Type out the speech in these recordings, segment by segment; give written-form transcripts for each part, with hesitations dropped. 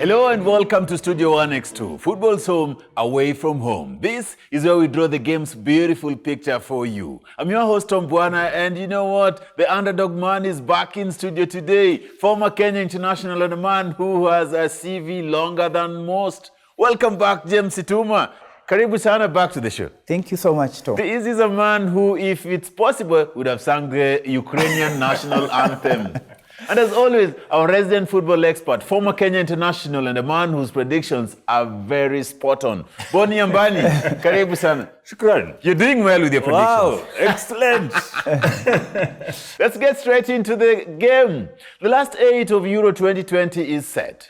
Hello and welcome to Studio1X2, football's home away from home. This is where we draw the game's beautiful picture for you. I'm your host, Tom Buana, and you know what? The underdog man is back in studio today. Former Kenya international and a man who has a CV longer than most. Welcome back, James Situma. Karibu sana back to the show. Thank you so much, Tom. This is a man who, if it's possible, would have sung the Ukrainian national anthem. And as always, our resident football expert, former Kenya international and a man whose predictions are very spot on. Boni Ambani, karibu sana. Shukran. You're doing well with your predictions. Wow, excellent. Let's get straight into the game. The last 8 of Euro2020 is set.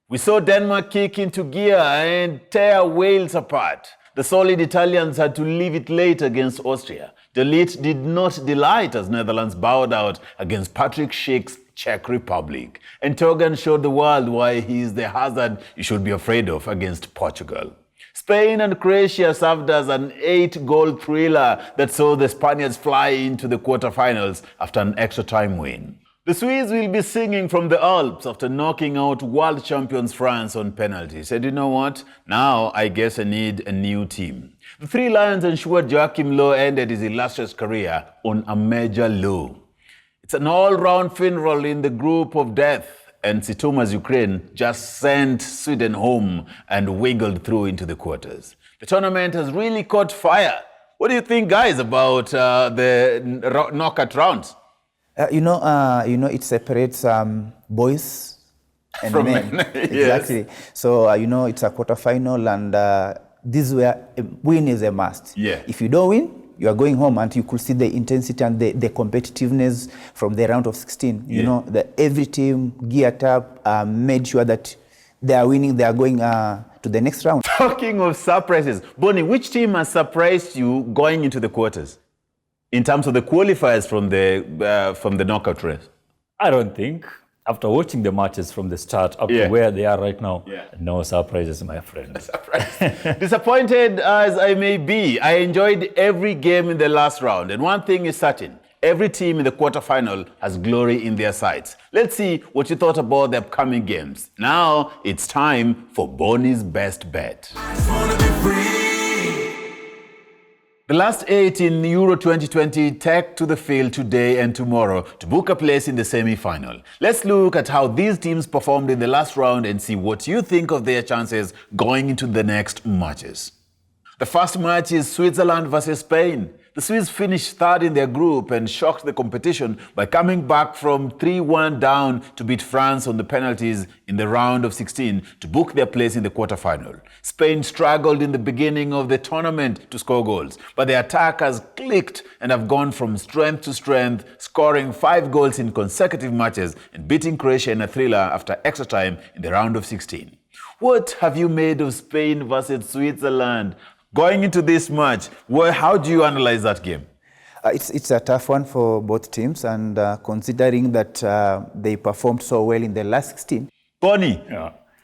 We saw Denmark kick into gear and tear Wales apart. The solid Italians had to leave it late against Austria. The elite did not delight as Netherlands bowed out against Patrick Schick's Czech Republic. And Torgan showed the world why he is the hazard you should be afraid of against Portugal. Spain and Croatia served as an 8-goal thriller that saw the Spaniards fly into the quarterfinals after an extra-time win. The Swiss will be singing from the Alps after knocking out world champions France on penalties. And you know what? Now I guess I need a new team. The Three Lions ensured Joachim Low ended his illustrious career on a major low. It's an all-round funeral in the group of death, and Situma's Ukraine just sent Sweden home and wiggled through into the quarters. The tournament has really caught fire. What do you think, guys, about the knockout rounds? It separates boys and from men. Yes. Exactly. So, it's a quarterfinal, and this is where a win is a must. Yeah. If you don't win, you are going home, and you could see the intensity and the competitiveness from the round of 16. Yeah. You know, every team geared up, made sure that they are winning, they are going to the next round. Talking of surprises, Bonnie, which team has surprised you going into the quarters in terms of the qualifiers from the knockout race? I don't think, after watching the matches from the start up to where they are right now, no surprises, my friend. Disappointed as I may be, I enjoyed every game in the last round. And one thing is certain, every team in the quarterfinal has glory in their sights. Let's see what you thought about the upcoming games. Now it's time for Bonnie's best bet. The last 8 in Euro 2020 take to the field today and tomorrow to book a place in the semi-final. Let's look at how these teams performed in the last round and see what you think of their chances going into the next matches. The first match is Switzerland versus Spain. The Swiss finished third in their group and shocked the competition by coming back from 3-1 down to beat France on the penalties in the round of 16 to book their place in the quarterfinal. Spain struggled in the beginning of the tournament to score goals, but the attack has clicked and have gone from strength to strength, scoring 5 goals in consecutive matches and beating Croatia in a thriller after extra time in the round of 16. What have you made of Spain versus Switzerland? Going into this match, how do you analyze that game? It's a tough one for both teams, and considering that they performed so well in the last 16. Bonnie,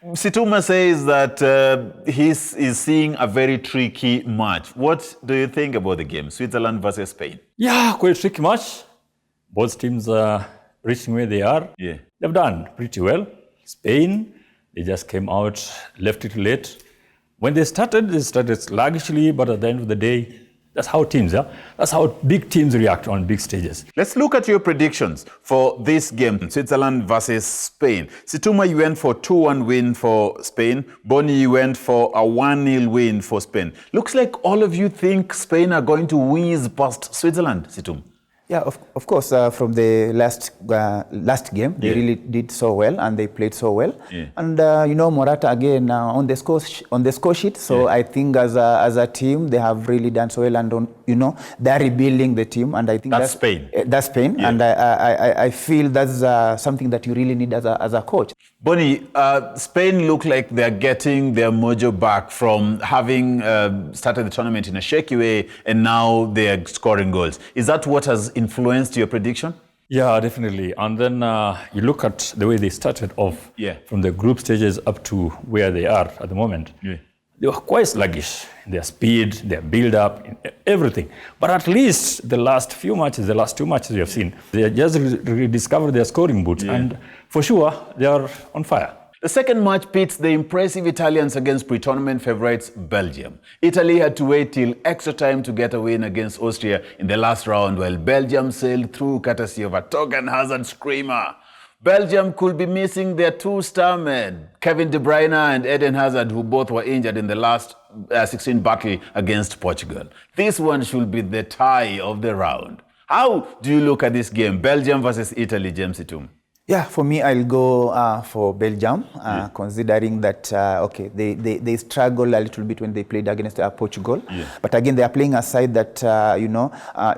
Situma says that he is seeing a very tricky match. What do you think about the game, Switzerland versus Spain? Yeah, quite tricky match. Both teams are reaching where they are. Yeah. They've done pretty well. Spain, they just came out, left it late. When they started sluggishly, but at the end of the day, that's how teams are. That's how big teams react on big stages. Let's look at your predictions for this game, Switzerland versus Spain. Situma, you went for 2-1 win for Spain. Bonnie, you went for a 1-0 win for Spain. Looks like all of you think Spain are going to whiz past Switzerland, Situma. Yeah, of course, from the last game, they really did so well, and they played so well. Yeah. And Morata again on the score sheet. So I think as a team, they have really done so well, and they're rebuilding the team. And I think that's Spain. That's Spain, and I feel that's something that you really need as a coach. Bonnie, Spain look like they're getting their mojo back from having started the tournament in a shaky way, and now they're scoring goals. Is that what has influenced your prediction? Yeah, definitely. And then you look at the way they started off from the group stages up to where they are at the moment. Yeah. They were quite sluggish in their speed, their build-up, everything. But at least the last 2 matches we have seen, they just rediscovered their scoring boots. And for sure, they are on fire. The second match pits the impressive Italians against pre-tournament favourites Belgium. Italy had to wait till extra time to get a win against Austria in the last round, while Belgium sailed through courtesy of a token hazard screamer. Belgium could be missing their two star men, Kevin De Bruyne and Eden Hazard, who both were injured in the last 16 battle against Portugal. This one should be the tie of the round. How do you look at this game, Belgium versus Italy, James Itum? Yeah, for me, I'll go for Belgium, considering that, okay, they struggled a little bit when they played against Portugal. Yeah. But again, they are playing a side that,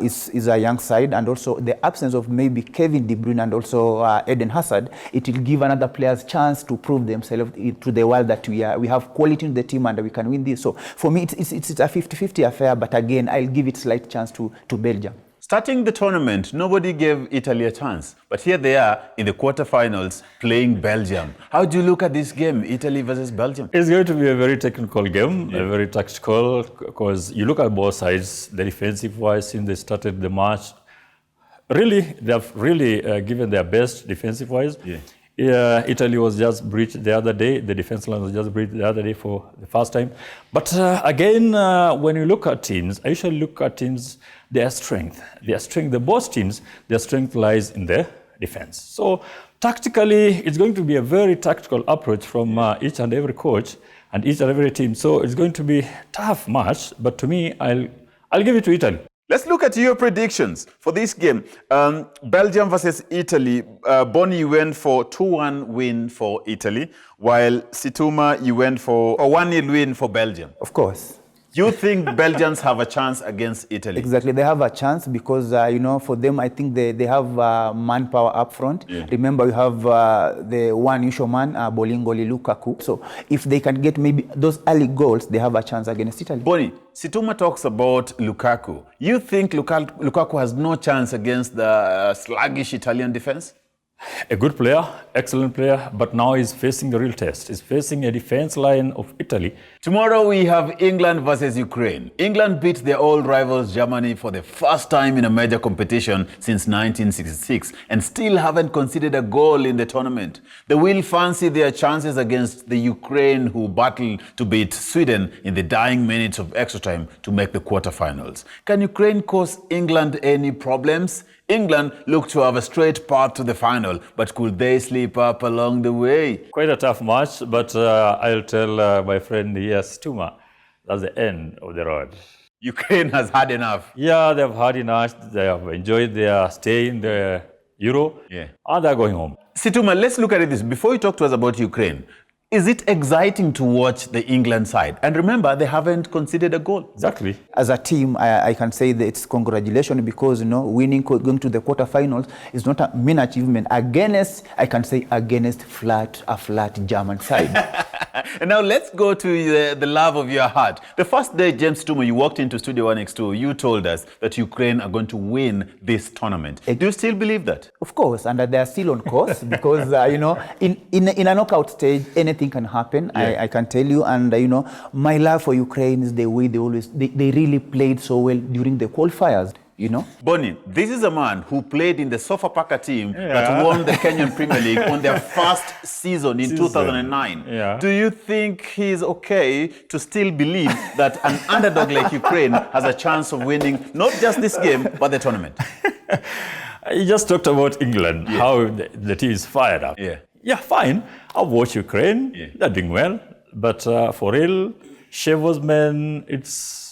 is a young side. And also the absence of maybe Kevin De Bruyne and also Eden Hazard, it will give another player's chance to prove themselves to the world that we have quality in the team and we can win this. So for me, it's a 50-50 affair. But again, I'll give it slight chance to Belgium. Starting the tournament, nobody gave Italy a chance. But here they are in the quarterfinals playing Belgium. How do you look at this game, Italy versus Belgium? It's going to be a very technical game, a very tactical, because you look at both sides, the defensive-wise, since they started the match. Really, they have really given their best defensive-wise. Yeah. Italy was just breached the other day. The defense line was just breached the other day for the first time. But again, when you look at teams, I usually look at teams, their strength. The both teams, their strength lies in their defense. So tactically, it's going to be a very tactical approach from each and every coach and each and every team. So it's going to be a tough match. But to me, I'll give it to Italy. Let's look at your predictions for this game. Belgium versus Italy. Bonnie, you went for 2-1 win for Italy, while Situma, you went for a 1-0 win for Belgium. Of course. You think Belgians have a chance against Italy? Exactly, they have a chance because, for them, I think they have manpower up front. Yeah. Remember, we have the one usual man, Bolingoli Lukaku. So if they can get maybe those early goals, they have a chance against Italy. Bonnie, Situma talks about Lukaku. You think Lukaku has no chance against the sluggish Italian defense? A good player, excellent player, but now he's facing the real test. He's facing a defense line of Italy. Tomorrow we have England versus Ukraine. England beat their old rivals Germany for the first time in a major competition since 1966 and still haven't conceded a goal in the tournament. They will fancy their chances against the Ukraine, who battled to beat Sweden in the dying minutes of extra time to make the quarterfinals. Can Ukraine cause England any problems? England look to have a straight path to the final, but could they slip up along the way? Quite a tough match, but I'll tell my friend here, Stuma, that's the end of the road. Ukraine has had enough. Yeah, they've had enough. They have enjoyed their stay in the Euro, and they're going home. Situma, let's look at this. Before you talk to us about Ukraine, is it exciting to watch the England side? And remember, they haven't conceded a goal. Exactly. As a team, I can say that it's congratulations because, winning, going to the quarterfinals is not a mean achievement against a flat German side. And now let's go to the love of your heart. The first day, James Tumo, you walked into Studio1X2, you told us that Ukraine are going to win this tournament. Do you still believe that? Of course, and they are still on course because, in a knockout stage, anything can happen. Yeah. I can tell you. And, my love for Ukraine is the way they really played so well during the qualifiers. Bonnie, this is a man who played in the Sofapaka team that won the Kenyan Premier League on their first season in 2009. Yeah. Do you think he's okay to still believe that an underdog like Ukraine has a chance of winning not just this game, but the tournament? You just talked about England, how the team is fired up. Yeah, fine. I've watched Ukraine. They're doing well. But for real, Shevo's men, it's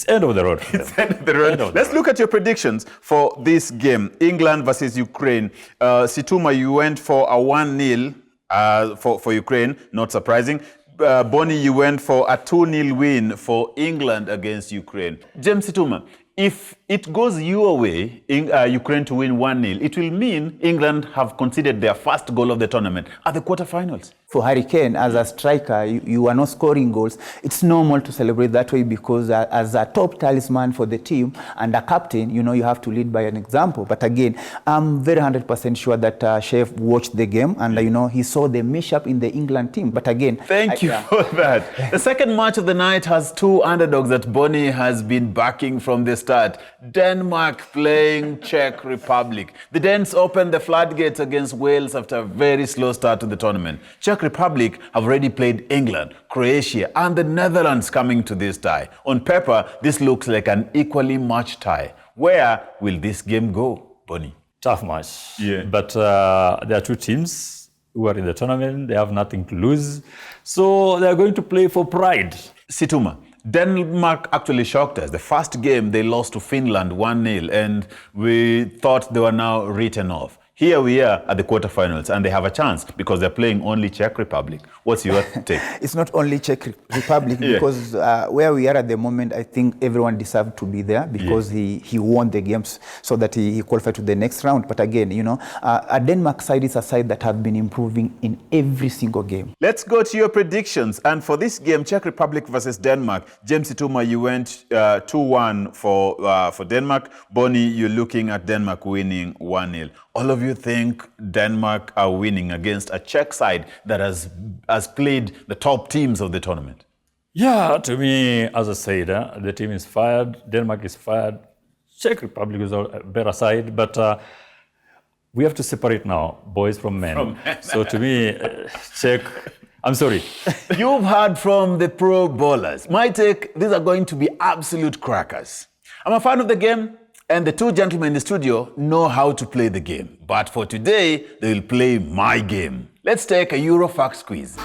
end of the road. It's end of the road. Let's look at your predictions for this game. England versus Ukraine. Situma, you went for a 1-0 for Ukraine. Not surprising. Bonnie, you went for a 2-0 win for England against Ukraine. James Situma, if it goes your way, Ukraine to win 1-0, it will mean England have conceded their first goal of the tournament at the quarterfinals. For Harry Kane, as a striker, you are not scoring goals. It's normal to celebrate that way because as a top talisman for the team and a captain, you have to lead by an example. But again, I'm very 100% sure that Chef watched the game and, he saw the mishap in the England team. But again... Thank you for that. The second match of the night has two underdogs that Bonnie has been backing from the start. Denmark playing Czech Republic. The Danes opened the floodgates against Wales after a very slow start to the tournament. Czech Republic have already played England, Croatia, and the Netherlands coming to this tie. On paper, this looks like an equally matched tie. Where will this game go, Bonnie? Tough match. Yeah. But there are two teams who are in the tournament. They have nothing to lose. So they are going to play for pride. Situma, Denmark actually shocked us. The first game, they lost to Finland 1-0, and we thought they were now written off. Here we are at the quarterfinals, and they have a chance because they're playing only Czech Republic. What's your take? It's not only Czech Republic, because where we are at the moment, I think everyone deserved to be there because he won the games so that he qualified to the next round. But again, you know, a Denmark side is a side that have been improving in every single game. Let's go to your predictions. And for this game, Czech Republic versus Denmark, James Situma, you went 2-1 for Denmark. Bonnie, you're looking at Denmark winning 1-0. All of you think Denmark are winning against a Czech side that has played the top teams of the tournament? Yeah, to me, as I said, the team is fired. Denmark is fired. Czech Republic is a better side, but we have to separate now boys from men. So to me, Czech, I'm sorry. You've heard from the pro bowlers. My take, these are going to be absolute crackers. I'm a fan of the game, and the two gentlemen in the studio know how to play the game. But for today, they will play my game. Let's take a Euro Facts quiz.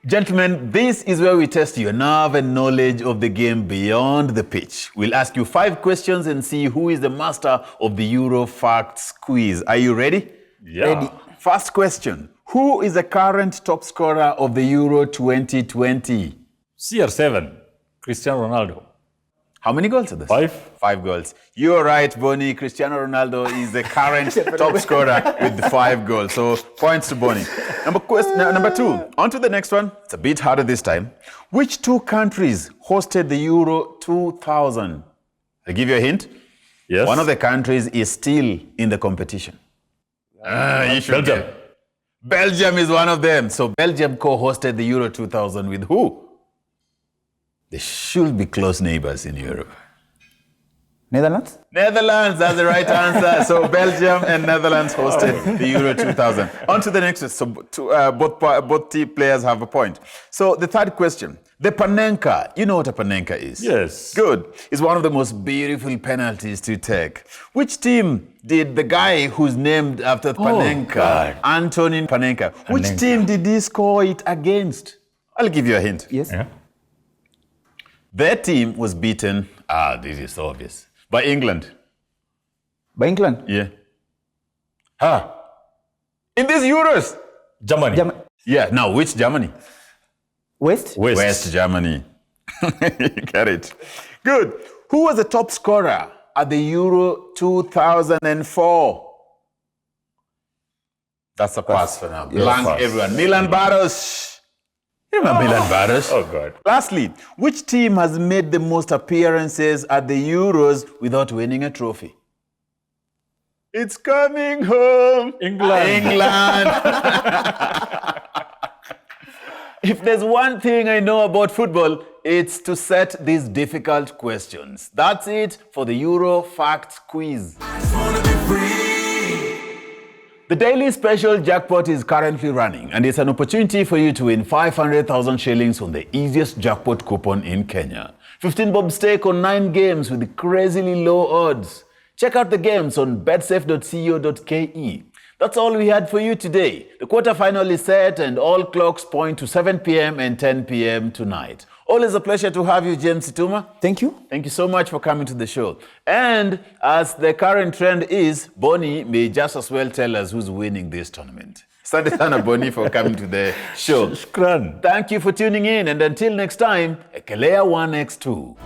Gentlemen, this is where we test your nerve and knowledge of the game beyond the pitch. We'll ask you 5 questions and see who is the master of the Euro Facts quiz. Are you ready? Yeah. Ready. First question. Who is the current top scorer of the Euro 2020? CR7, Cristiano Ronaldo. How many goals are there? 5. 5 goals. You're right, Bonnie. Cristiano Ronaldo is the current top scorer with 5 goals. So points to Bonnie. Number 2. On to the next one. It's a bit harder this time. Which 2 countries hosted the Euro 2000? I'll give you a hint. Yes. One of the countries is still in the competition. Belgium. Belgium is one of them. So Belgium co-hosted the Euro 2000 with who? They should be close neighbors in Europe. Netherlands? Netherlands, that's the right answer. So Belgium and Netherlands hosted the Euro 2000. On to the next one. So both team players have a point. So the third question. The Panenka, you know what a Panenka is? Yes. Good. It's one of the most beautiful penalties to take. Which team did the guy who's named after Panenka, Antonin Panenka, which team did he score it against? I'll give you a hint. Yes. Yeah. Their team was beaten, this is obvious, by England. By England? Yeah. In these Euros? Germany. Yeah, now which Germany? West? West Germany. You get it. Good. Who was the top scorer at the Euro 2004? That's a pass for now. Blank pass. everyone. Milan Baros. You remember Milan Baros? Oh, God. Lastly, which team has made the most appearances at the Euros without winning a trophy? It's coming home. England. England. If there's one thing I know about football, it's to set these difficult questions. That's it for the Euro Facts quiz. The daily special jackpot is currently running, and it's an opportunity for you to win 500,000 shillings on the easiest jackpot coupon in Kenya. 15 bob stake on 9 games with crazily low odds. Check out the games on betsafe.co.ke. That's all we had for you today. The quarterfinal is set and all clocks point to 7 p.m. and 10 p.m. tonight. Always a pleasure to have you, James Situma. Thank you. Thank you so much for coming to the show. And as the current trend is, Bonnie may just as well tell us who's winning this tournament. Asante sana, Bonnie, for coming to the show. Shukran. Thank you for tuning in, and until next time, Ekelea1X2.